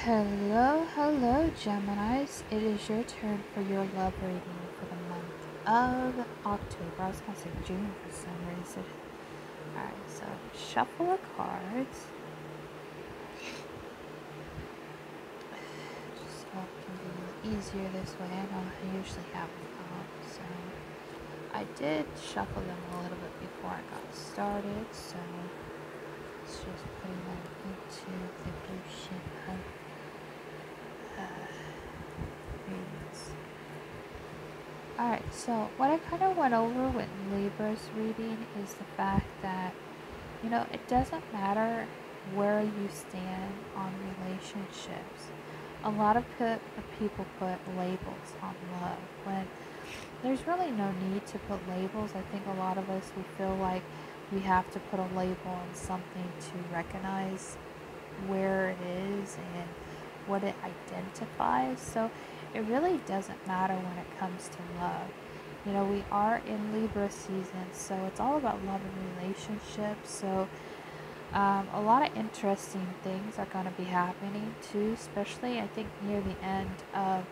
Hello, Geminis. It is your turn for your love reading for the month of October. I was going to say June for some reason. Alright, so shuffle the cards. Just so it can be easier this way. I know I usually have them out, so I did shuffle them a little bit before I got started, so it's just putting them into the ocean of readings. Alright, so what I kind of went over with Libra's reading is the fact that, it doesn't matter where you stand on relationships. A lot of people put labels on love when there's really no need to put labels. I think a lot of us, we feel like we have to put a label on something to recognize where it is and what it identifies. So it really doesn't matter when it comes to love. We are in Libra season, so it's all about love and relationships. So a lot of interesting things are going to be happening too, especially I think near the end of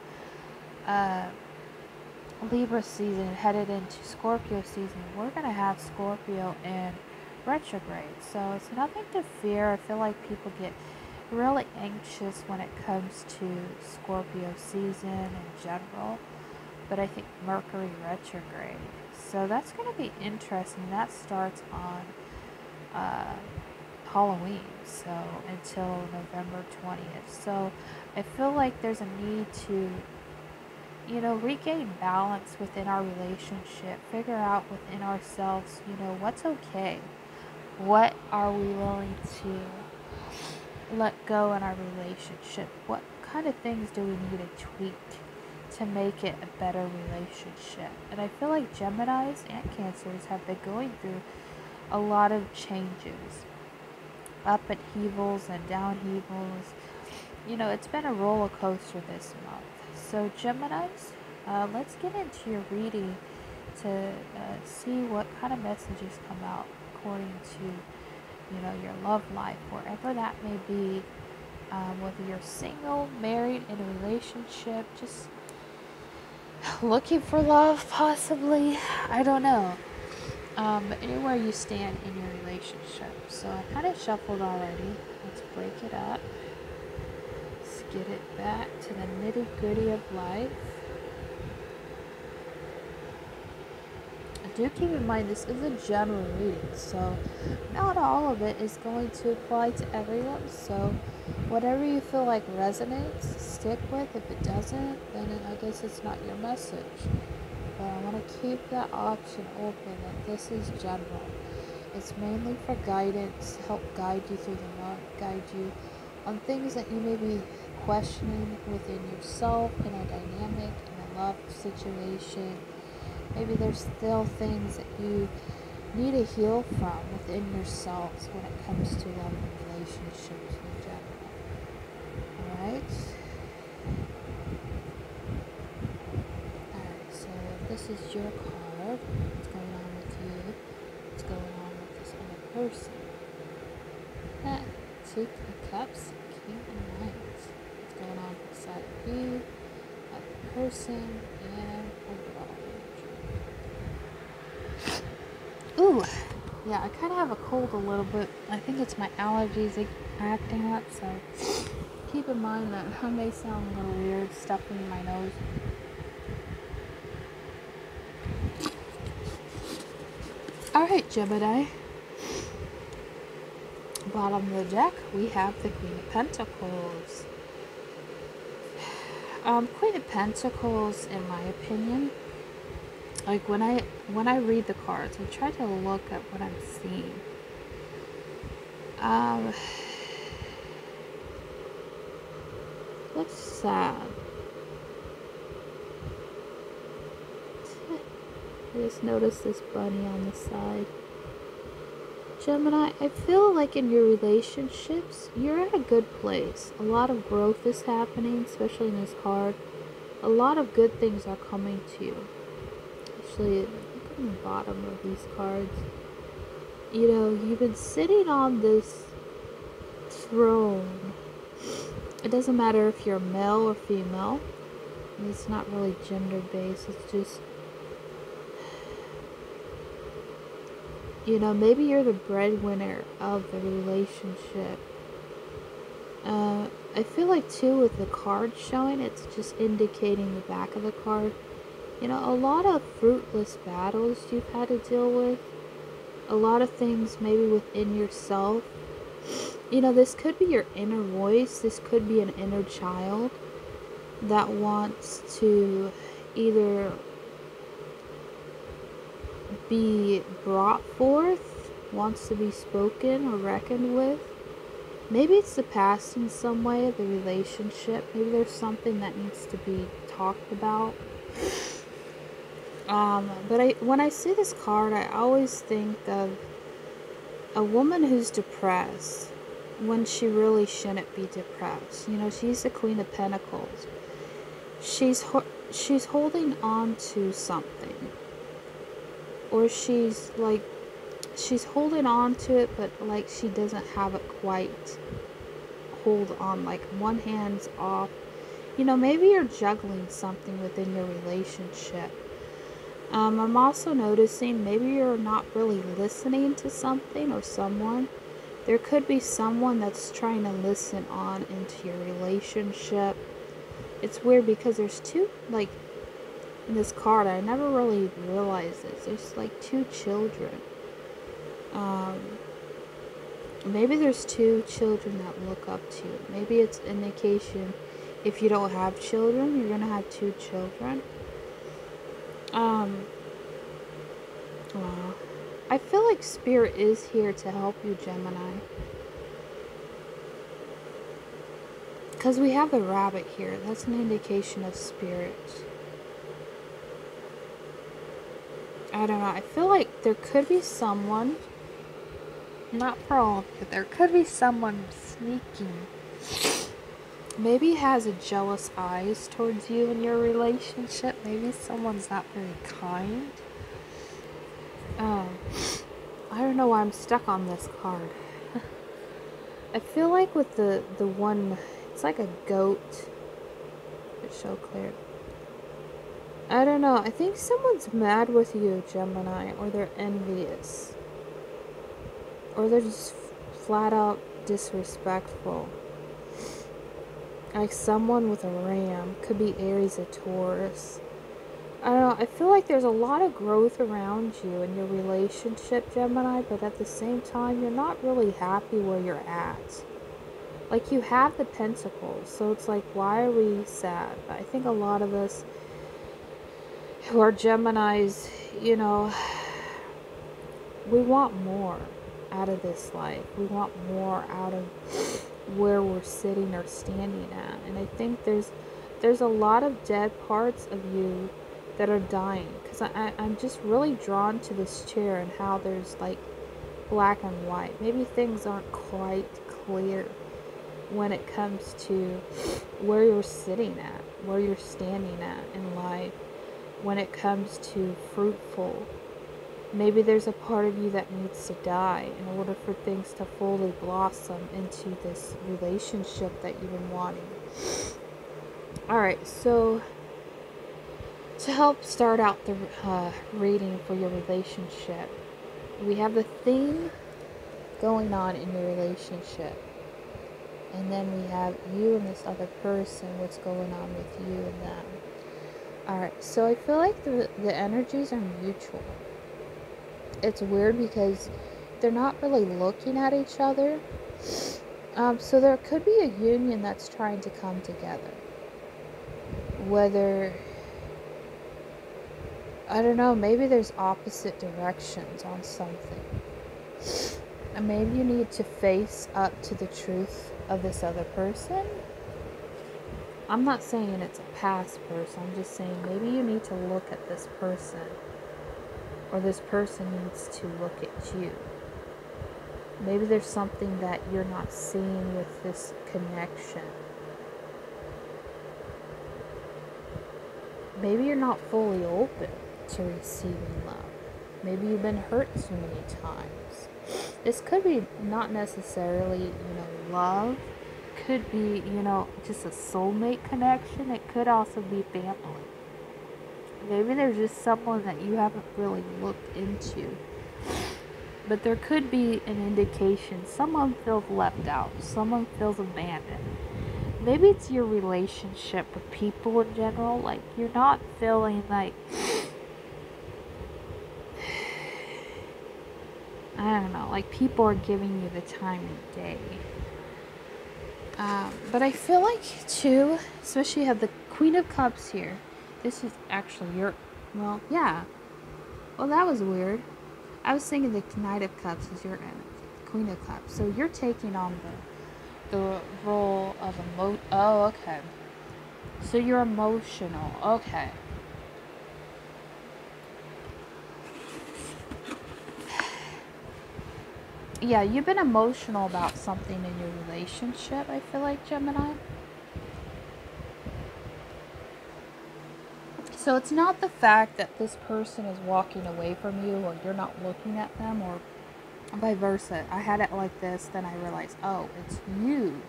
Libra season, headed into Scorpio season. We're going to have Scorpio in retrograde, so it's nothing to fear. I feel like people get really anxious when it comes to Scorpio season in general, but I think Mercury retrograde, so that's going to be interesting. That starts on Halloween, so until November 20th. So I feel like there's a need to regain balance within our relationship, figure out within ourselves, what's okay, what are we willing to let go in our relationship, what kind of things do we need to tweak to make it a better relationship. And I feel like Geminis and Cancers have been going through a lot of changes, upheavals and downheavals. It's been a roller coaster this month. So Geminis, let's get into your reading to see what kind of messages come out according to your love life, wherever that may be, whether you're single, married, in a relationship, just looking for love, possibly, I don't know, but anywhere you stand in your relationship. So I kind of shuffled already. Let's break it up. Let's get it back to the nitty-gritty of life. Do keep in mind this is a general reading, so not all of it is going to apply to everyone. So whatever you feel like resonates, stick with. If it doesn't, then I guess it's not your message. But I want to keep that option open that this is general. It's mainly for guidance, help guide you through the month, guide you on things that you may be questioning within yourself in a dynamic, in a love situation. Maybe there's still things that you need to heal from within yourselves when it comes to love and relationships in general. Alright? Alright, so this is your card. What's going on with you? What's going on with this other person? Two of Cups, King of Wands. What's going on inside of you, other person, and overall. Ooh, yeah, I kind of have a cold a little bit. I think it's my allergies acting up, so keep in mind that I may sound a little weird, stuffing my nose. Alright, Gemini. Bottom of the deck, we have the Queen of Pentacles. Queen of Pentacles, in my opinion, like when I read the cards, I try to look at what I'm seeing. Looks sad. I just noticed this bunny on the side. Gemini, I feel like in your relationships, you're at a good place. A lot of growth is happening, especially in this card. A lot of good things are coming to you. Actually, look at the bottom of these cards. You've been sitting on this throne It doesn't matter if you're male or female. It's not really gender based. It's just, maybe you're the breadwinner of the relationship. I feel like too with the card showing, it's just indicating the back of the card. A lot of fruitless battles you've had to deal with. A lot of things maybe within yourself. This could be your inner voice. This could be an inner child that wants to either be brought forth, wants to be spoken or reckoned with. Maybe it's the past in some way of the relationship. Maybe there's something that needs to be talked about. But when I see this card, I always think of a woman who's depressed when she really shouldn't be depressed. She's the Queen of Pentacles. She's holding on to something, or she's holding on to it, but like she doesn't have it quite hold on. Like one hand's off. Maybe you're juggling something within your relationship. I'm also noticing maybe you're not really listening to something or someone. There could be someone that's trying to listen on into your relationship. It's weird because there's two, like, in this card, I never really realized this. There's like two children. Maybe there's two children that look up to you. Maybe it's an indication if you don't have children, you're going to have two children. I feel like Spirit is here to help you, Gemini. Because we have the rabbit here. That's an indication of Spirit. I don't know. I feel like there could be someone, not for all, but there could be someone sneaking. Maybe has a jealous eyes towards you in your relationship. Maybe someone's not very kind. I don't know why I'm stuck on this card. I feel like with the one, it's like a goat. It's so clear. I don't know. I think someone's mad with you, Gemini, or they're envious. Or they're just flat out disrespectful. Like someone with a ram. Could be Aries or Taurus. I don't know. I feel like there's a lot of growth around you in your relationship, Gemini, but at the same time, you're not really happy where you're at. Like, you have the Pentacles, so it's like, why are we sad? But I think a lot of us who are Geminis, we want more out of this life. We want more out of where we're sitting or standing at. And I think there's a lot of dead parts of you that are dying, because I'm just really drawn to this chair and how there's like black and white. Maybe things aren't quite clear when it comes to where you're sitting at, where you're standing at in life, when it comes to fruitful. Maybe there's a part of you that needs to die in order for things to fully blossom into this relationship that you've been wanting. Alright, so to help start out the reading for your relationship, we have the theme going on in your relationship. And then we have you and this other person, what's going on with you and them. Alright, so I feel like the energies are mutual. It's weird because they're not really looking at each other. So there could be a union that's trying to come together. Whether, I don't know, maybe there's opposite directions on something. And maybe you need to face up to the truth of this other person. I'm not saying it's a past person. I'm just saying maybe you need to look at this person. Or this person needs to look at you. Maybe there's something that you're not seeing with this connection. Maybe you're not fully open to receiving love. Maybe you've been hurt too many times. This could be not necessarily, love. could be, just a soulmate connection. It could also be family. Maybe there's just someone that you haven't really looked into. But there could be an indication someone feels left out, someone feels abandoned. Maybe it's your relationship with people in general. Like, you're not feeling like, I don't know, like people are giving you the time of day. But I feel like, too, especially you have the Queen of Cups here. This is actually your, well, yeah. Well, that was weird. I was thinking the Knight of Cups is your energy, the Queen of Cups. So you're taking on the role of oh, okay. So you're emotional. Okay. Yeah, you've been emotional about something in your relationship, I feel like, Gemini. So it's not the fact that this person is walking away from you or you're not looking at them, or vice versa. I had it like this, then I realized, oh, it's you.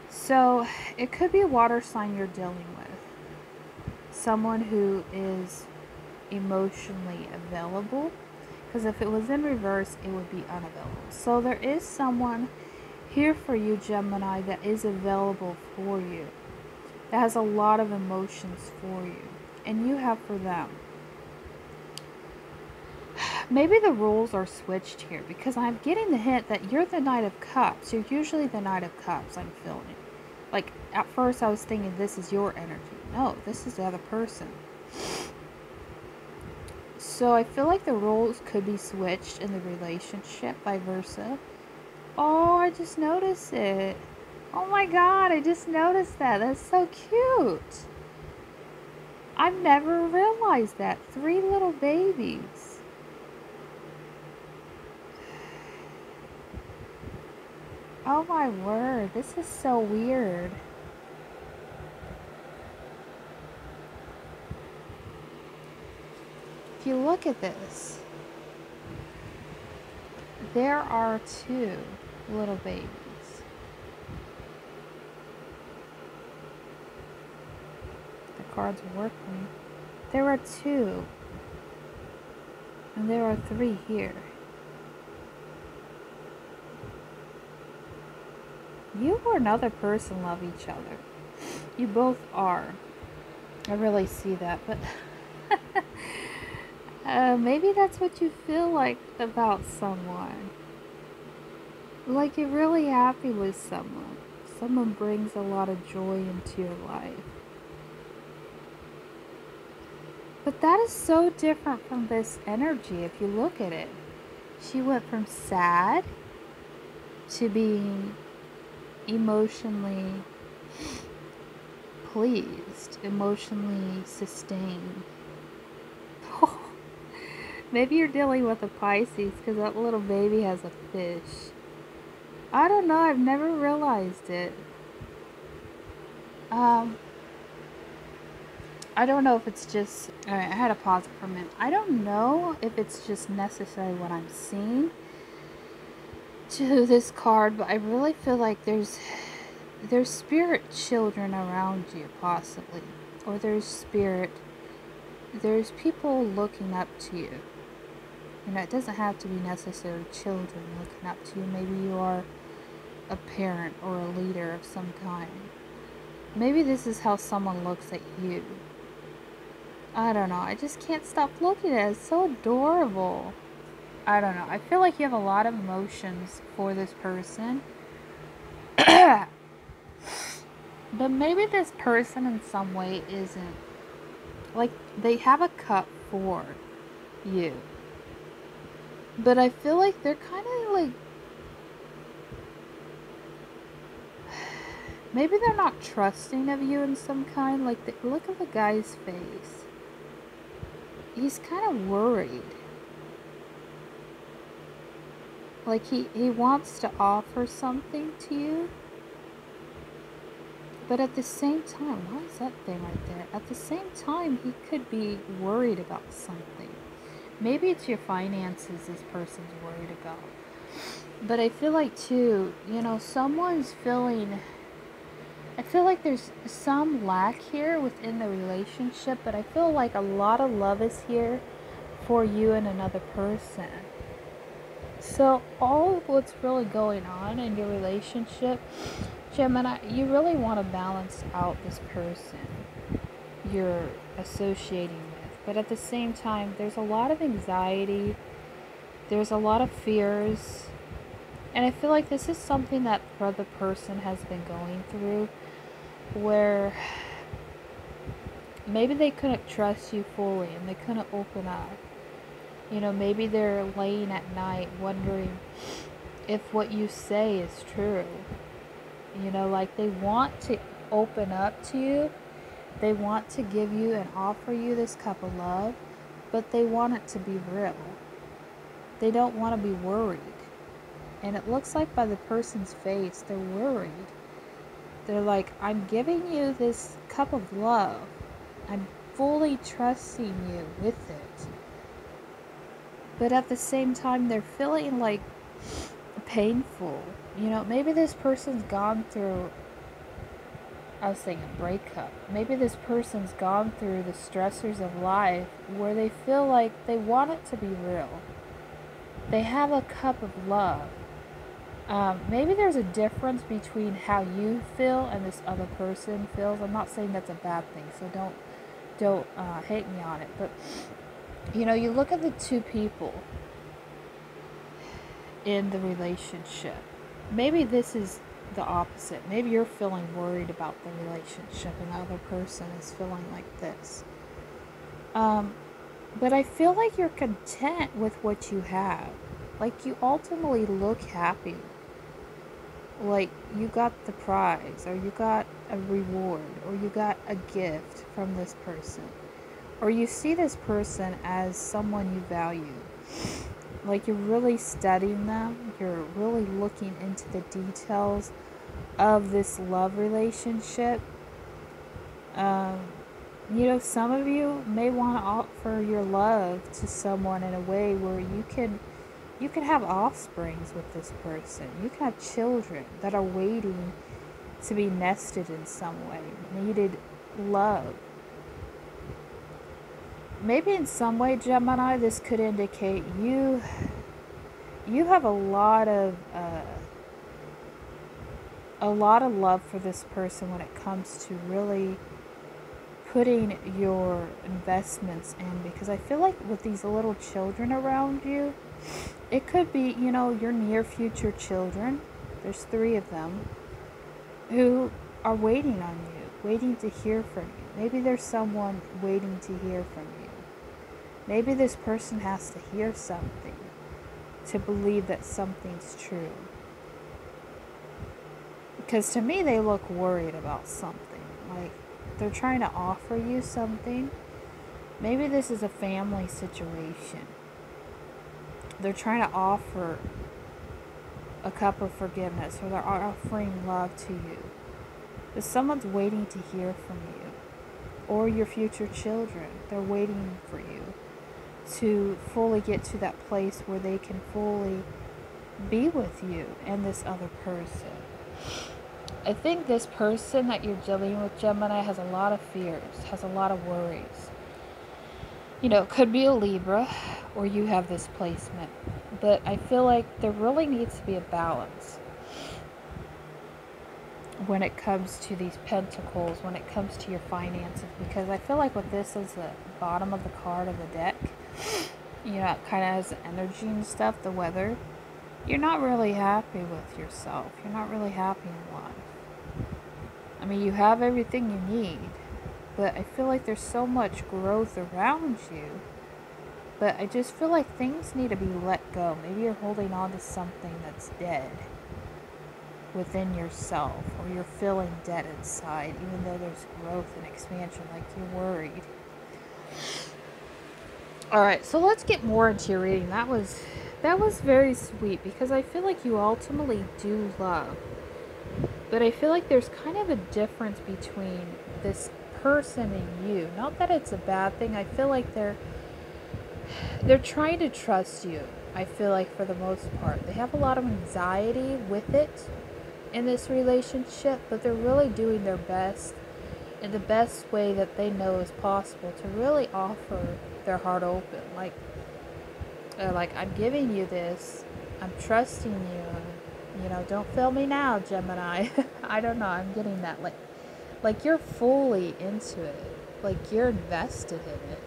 So it could be a water sign you're dealing with. Someone who is emotionally available. Because if it was in reverse, it would be unavailable. So there is someone here for you, Gemini, that is available for you. That has a lot of emotions for you. And you have for them. Maybe the roles are switched here, because I'm getting the hint that you're the Knight of Cups. You're usually the Knight of Cups, I'm feeling. Like, at first I was thinking this is your energy. No, this is the other person. So I feel like the roles could be switched in the relationship, vice versa. Oh, I just noticed it. Oh my god, I just noticed that. That's so cute. I've never realized that. 3 little babies. Oh my word, this is so weird. If you look at this, there are 2 little babies. The cards are working. There are 2. And there are 3 here. You or another person love each other. You both are. I really see that, but maybe that's what you feel like about someone. Like you're really happy with someone. Someone brings a lot of joy into your life. But that is so different from this energy if you look at it. She went from sad to being emotionally pleased, emotionally sustained. Maybe you're dealing with a Pisces because that little baby has a fish. I don't know, I've never realized it. I don't know if it's just... Alright, I had to pause it for a minute. I don't know if it's just necessarily what I'm seeing to this card, but I really feel like there's spirit children around you, possibly. Or there's people looking up to you. You know, it doesn't have to be necessarily children looking up to you. Maybe you are a parent or a leader of some kind. Maybe this is how someone looks at you. I don't know. I just can't stop looking at it. It's so adorable. I don't know. I feel like you have a lot of emotions for this person. But maybe this person in some way isn't. Like, they have a cup for you. But I feel like they're kind of like... Maybe they're not trusting of you in some kind. Like, look at the guy's face. He's kind of worried. Like, he wants to offer something to you. But at the same time, why is that thing right there? At the same time, he could be worried about something. Maybe it's your finances this person's worried about. But I feel like too, you know, someone's feeling, I feel like there's some lack here within the relationship, but I feel like a lot of love is here for you and another person. So all of what's really going on in your relationship, Gemini, you really want to balance out this person you're associating with. But at the same time, there's a lot of anxiety, there's a lot of fears, and I feel like this is something that the other person has been going through, where maybe they couldn't trust you fully and they couldn't open up. You know, maybe they're laying at night wondering if what you say is true. You know, like they want to open up to you. They want to give you and offer you this cup of love, but they want it to be real. They don't want to be worried. And it looks like by the person's face, they're worried. They're like, I'm giving you this cup of love. I'm fully trusting you with it. But at the same time, they're feeling like painful. You know, maybe this person's gone through, I was thinking breakup. Maybe this person's gone through the stressors of life where they feel like they want it to be real. They have a cup of love. Maybe there's a difference between how you feel and this other person feels. I'm not saying that's a bad thing, so don't hate me on it. But you know, you look at the two people in the relationship. Maybe this is the opposite. Maybe you're feeling worried about the relationship and the other person is feeling like this. But I feel like you're content with what you have. Like you ultimately look happy. Like you got the prize, or you got a reward, or you got a gift from this person. Or you see this person as someone you value. Like you're really studying them. You're really looking into the details of this love relationship. You know, some of you may want to offer your love to someone in a way where you can have offsprings with this person. You can have children that are waiting to be nested in some way, needed love. Maybe in some way, Gemini, this could indicate you have a lot of love for this person when it comes to really putting your investments in, because I feel like with these little children around you, it could be, you know, your near future children. There's 3 of them who are waiting on you, waiting to hear from you. Maybe there's someone waiting to hear from you. Maybe this person has to hear something to believe that something's true. Because to me, they look worried about something. Like they're trying to offer you something. Maybe this is a family situation. They're trying to offer a cup of forgiveness, or they're offering love to you. But someone's waiting to hear from you. Or your future children. They're waiting for you to fully get to that place where they can fully be with you and this other person. I think this person that you're dealing with, Gemini, has a lot of fears, has a lot of worries. You know, it could be a Libra, or you have this placement. But I feel like there really needs to be a balance when it comes to these pentacles, when it comes to your finances, because I feel like with this is the bottom of the card of the deck, you know, it kind of has the energy and stuff, the weather. You're not really happy with yourself. You're not really happy in life. I mean, you have everything you need, but I feel like there's so much growth around you. But I just feel like things need to be let go. Maybe you're holding on to something that's dead within yourself, or you're feeling dead inside, even though there's growth and expansion, like you're worried. Alright, so let's get more into your reading. That was very sweet, because I feel like you ultimately do love. But I feel like there's kind of a difference between this person and you. Not that it's a bad thing. I feel like they're trying to trust you. I feel like for the most part. They have a lot of anxiety with it in this relationship, but they're really doing their best in the best way that they know is possible to really offer their heart open. Like, they're like, I'm giving you this. I'm trusting you. You know, don't fail me now, Gemini. I don't know. I'm getting that. Like you're fully into it. Like you're invested in it.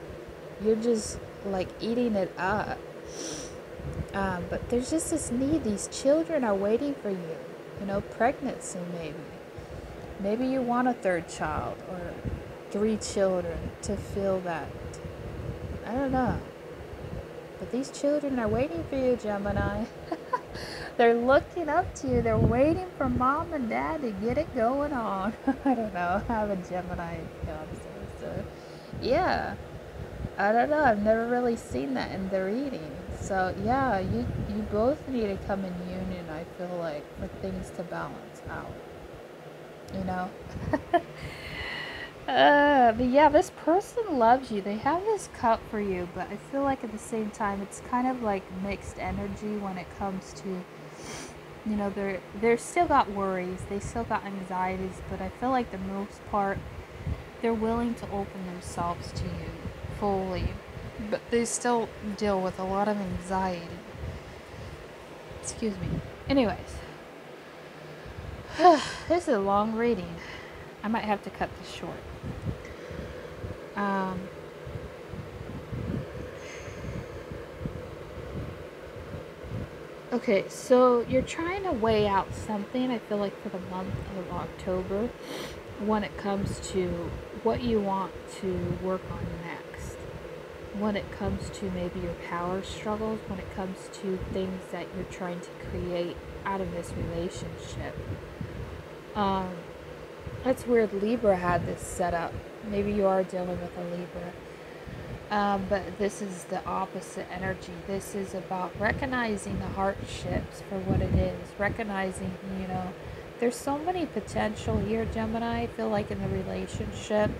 You're just like eating it up. But there's just this need. These children are waiting for you. You know, pregnancy maybe. Maybe you want a third child or 3 children to feel that. I don't know. But these children are waiting for you, Gemini. They're looking up to you. They're waiting for mom and dad to get it going on. I don't know. I have a Gemini fiance, so yeah. I don't know. I've never really seen that in the reading. So yeah, you both need to come in union, I feel like, for things to balance out. You know? But yeah, this person loves you. They have this cup for you, but I feel like at the same time, it's kind of like mixed energy when it comes to, you know, they're still got worries. They still got anxieties, but I feel like the most part, they're willing to open themselves to you fully, but they still deal with a lot of anxiety. Excuse me. Anyways, this is a long reading. I might have to cut this short. Okay, so you're trying to weigh out something, I feel like, for the month of October when it comes to what you want to work on next. When it comes to maybe your power struggles, when it comes to things that you're trying to create out of this relationship. That's weird. Libra had this set up. Maybe you are dealing with a Libra. But this is the opposite energy. This is about recognizing the hardships for what it is. Recognizing, you know, there's so many potential here, Gemini, I feel like, in the relationship.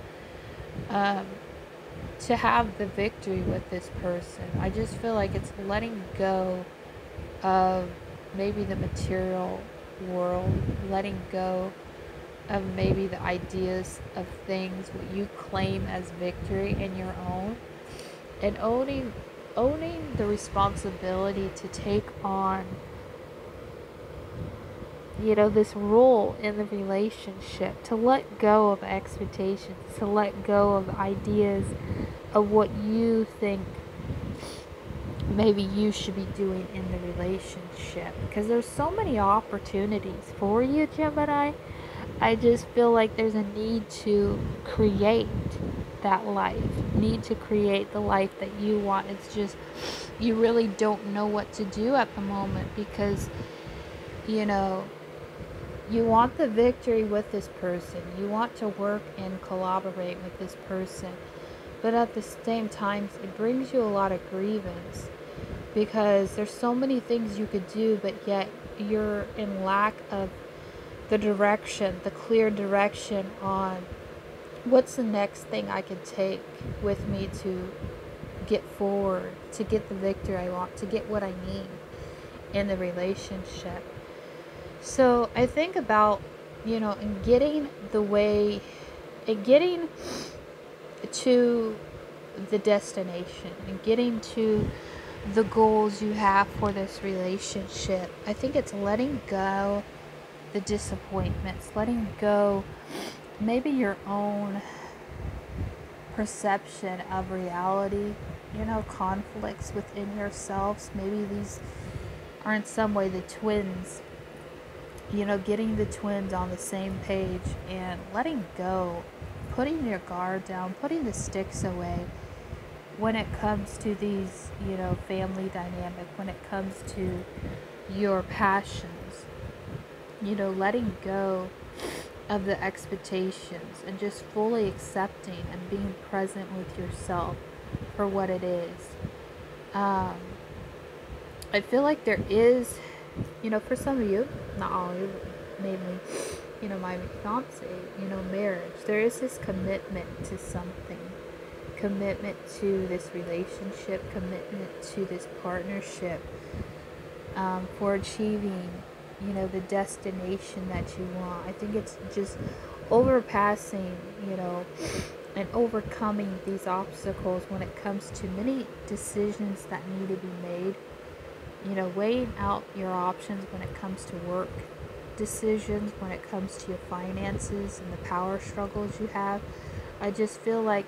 To have the victory with this person. I just feel like it's letting go of maybe the material world. Letting go of maybe the ideas of things, what you claim as victory in your own, and owning the responsibility to take on, you know, this role in the relationship, to let go of expectations, to let go of ideas of what you think maybe you should be doing in the relationship, because there's so many opportunities for you, Gemini. I just feel like there's a need to create that life, need to create the life that you want. It's just, you really don't know what to do at the moment because, you know, you want the victory with this person. You want to work and collaborate with this person. But at the same time, it brings you a lot of grievance because there's so many things you could do, but yet you're in lack of the direction, the clear direction on what's the next thing I could take with me to get forward, to get the victory I want, to get what I need in the relationship. So I think about, you know, in getting to the destination and getting to the goals you have for this relationship. I think it's letting go the disappointments, letting go maybe your own perception of reality, you know, conflicts within yourselves. Maybe these are in some way the twins, you know, getting the twins on the same page and letting go, putting your guard down, putting the sticks away when it comes to these, you know, family dynamic, when it comes to your passions. You know, letting go of the expectations and just fully accepting and being present with yourself for what it is. I feel like there is, you know, for some of you, not all of you, mainly, you know, my fiance, you know, marriage, there is this commitment to something. commitment to this relationship, commitment to this partnership, for achieving, the destination that you want. I think it's just overpassing, and overcoming these obstacles when it comes to many decisions that need to be made. Weighing out your options when it comes to work decisions, when it comes to your finances and the power struggles you have. I just feel like,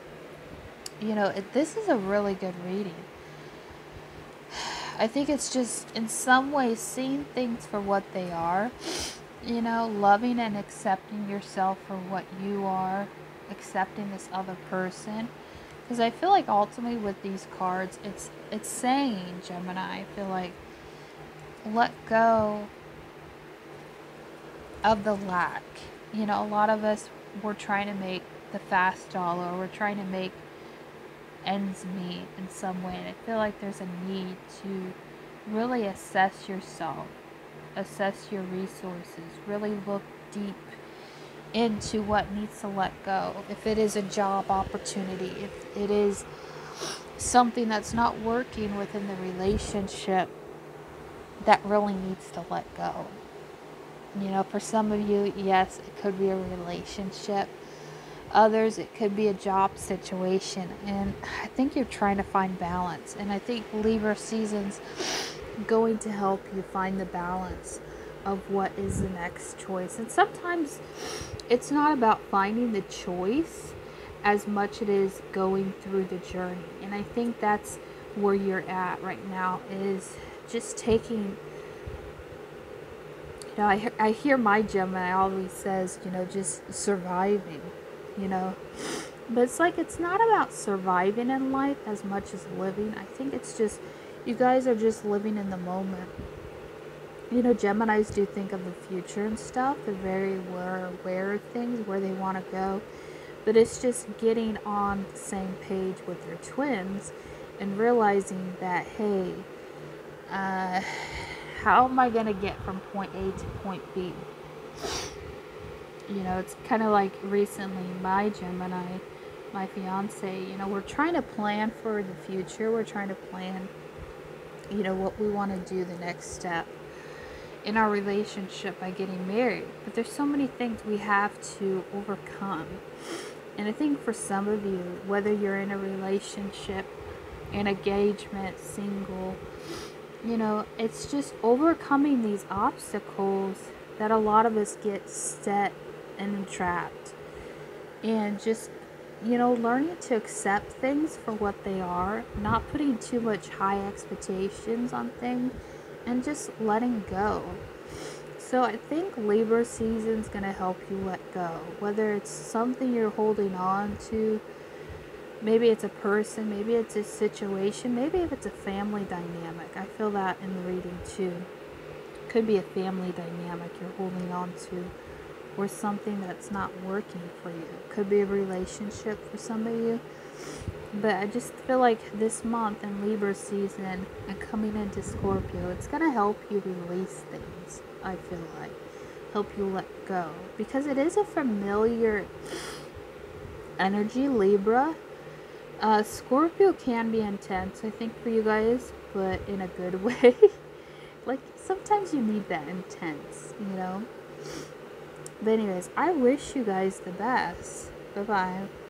this is a really good reading. I think it's just, in some ways, seeing things for what they are, loving and accepting yourself for what you are, accepting this other person. Because I feel like ultimately with these cards, it's saying, Gemini, I feel like, let go of the lack. A lot of us, we're trying to make the fast dollar, we're trying to make ends meet in some way, and I feel like there's a need to really assess yourself, assess your resources, really look deep into what needs to let go. If it is a job opportunity, if it is something that's not working within the relationship that really needs to let go. For some of you, yes, it could be a relationship. Others, it could be a job situation. And I think you're trying to find balance. And I think Libra season's going to help you find the balance of what is the next choice. And sometimes it's not about finding the choice as much it is going through the journey. And I think that's where you're at right now, is just taking, I hear my Gemini always says, just surviving, But it's like, it's not about surviving in life as much as living. I think it's just, you guys are just living in the moment. Geminis do think of the future and stuff. They're very aware of things, where they want to go. But it's just getting on the same page with your twins and realizing that, hey, how am I going to get from point A to point B? It's kind of like recently, my Gemini, my fiance, we're trying to plan for the future. We're trying to plan, what we want to do the next step in our relationship by getting married. But there's so many things we have to overcome. And I think for some of you, whether you're in a relationship, an engagement, single, it's just overcoming these obstacles that a lot of us get set and entrapped. And just, learning to accept things for what they are, not putting too much high expectations on things, and just letting go. So I think Libra season's going to help you let go. Whether it's something you're holding on to, maybe it's a person, maybe it's a situation, maybe if it's a family dynamic. I feel that in the reading too. Could be a family dynamic you're holding on to, or something that's not working for you. Could be a relationship for some of you. But I just feel like this month in Libra season and coming into Scorpio, it's going to help you release things, I feel like. Help you let go. Because it is a familiar energy, Libra. Scorpio can be intense, I think, for you guys, but in a good way. Like, sometimes you need that intense, But anyways, I wish you guys the best. Bye-bye.